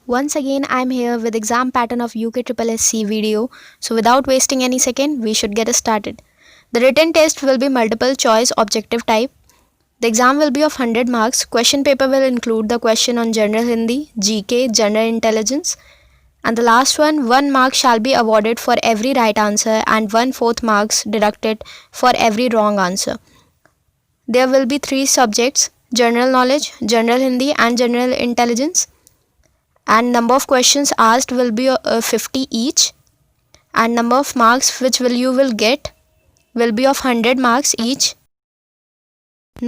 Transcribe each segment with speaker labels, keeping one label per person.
Speaker 1: Once again, I'm here with exam pattern of UK SSSC video. So without wasting any second, we should get started. The written test will be multiple choice objective type. The exam will be of 100 marks. Question paper will include the question on general Hindi, GK, general intelligence. And the last one mark shall be awarded for every right answer and 1/4 marks deducted for every wrong answer. There will be 3 subjects: general knowledge, general Hindi and general intelligence. And number of questions asked will be 50 each, and number of marks which you will get will be of 100 marks each.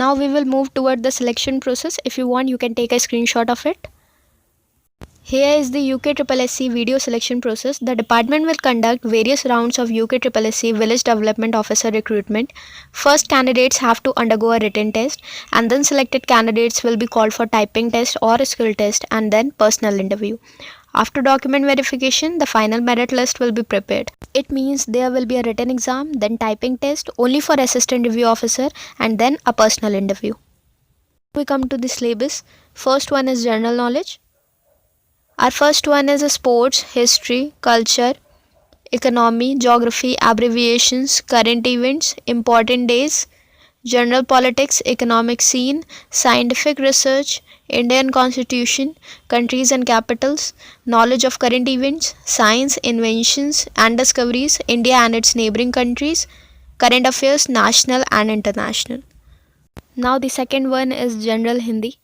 Speaker 1: Now we will move toward the selection process. If you want, you can take a screenshot of it. Here is the UK SSSC video selection process. The department will conduct various rounds of UK SSSC Village Development Officer recruitment. First, candidates have to undergo a written test, and then selected candidates will be called for typing test or skill test, and then personal interview. After document verification, the final merit list will be prepared. It means there will be a written exam, then typing test only for assistant review officer, and then a personal interview. We come to the syllabus. First one is general knowledge. Our first one is sports, history, culture, economy, geography, abbreviations, current events, important days, general politics, economic scene, scientific research, Indian constitution, countries and capitals, knowledge of current events, science, inventions and discoveries, India and its neighboring countries, current affairs, national and international. Now the second one is general Hindi.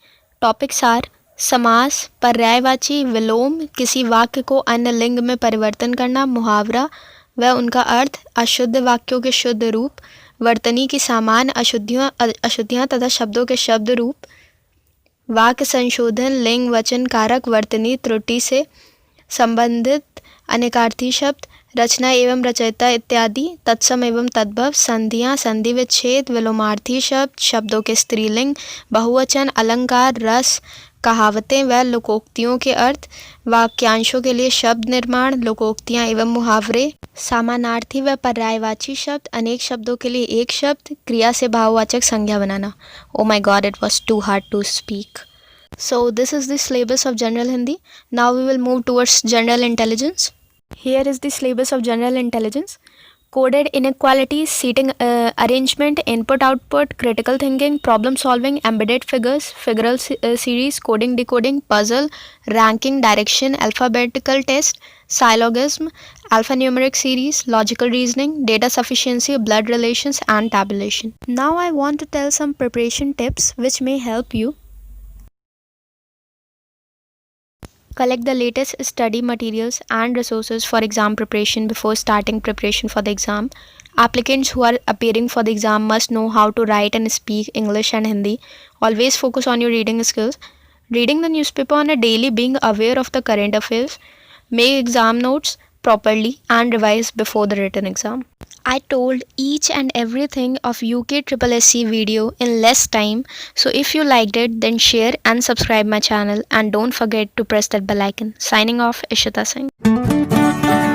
Speaker 1: Topics are समास, पर्यायवाची, विलोम, किसी वाक्य को अन्य लिंग में परिवर्तन करना, मुहावरा व उनका अर्थ, अशुद्ध वाक्यों के शुद्ध रूप, वर्तनी की सामान्य अशुद्धियाँ तथा शब्दों के शब्द रूप, वाक्य संशोधन, लिंग वचन कारक वर्तनी त्रुटि से संबंधित अनेकार्थी शब्द, रचना एवं रचयिता इत्यादि, तत्सम एवं तद्भव, संधियाँ, संधि विच्छेद, विलोमार्थी शब्द, शब्दों के स्त्रीलिंग, बहुवचन, अलंकार, रस, कहावतें व लोकोक्तियों के अर्थ, वाक्यांशों के लिए शब्द निर्माण, लोकोक्तियाँ एवं मुहावरे, समानार्थी व पर्यायवाची शब्द, अनेक शब्दों के लिए एक शब्द, क्रिया से भाववाचक संज्ञा बनाना. Oh my god, it was too hard to speak. So this is the syllabus of general Hindi. Now we will move towards general intelligence. Here is the syllabus of general intelligence. Coded inequalities, seating arrangement, input output, critical thinking, problem solving, embedded figures, figural series, coding decoding, puzzle, ranking, direction, alphabetical test, syllogism, alphanumeric series, logical reasoning, data sufficiency, blood relations and tabulation. Now I want to tell some preparation tips which may help you. Collect the latest study materials and resources for exam preparation before starting preparation for the exam. Applicants who are appearing for the exam must know how to write and speak English and Hindi. Always focus on your reading skills. Reading the newspaper on a daily, being aware of the current affairs. Make exam notes properly and revise before the written exam. I told each and everything of UK SSSC video in less time, so if you liked it, then share and subscribe my channel, and don't forget to press that bell icon. Signing off, Ishita Singh.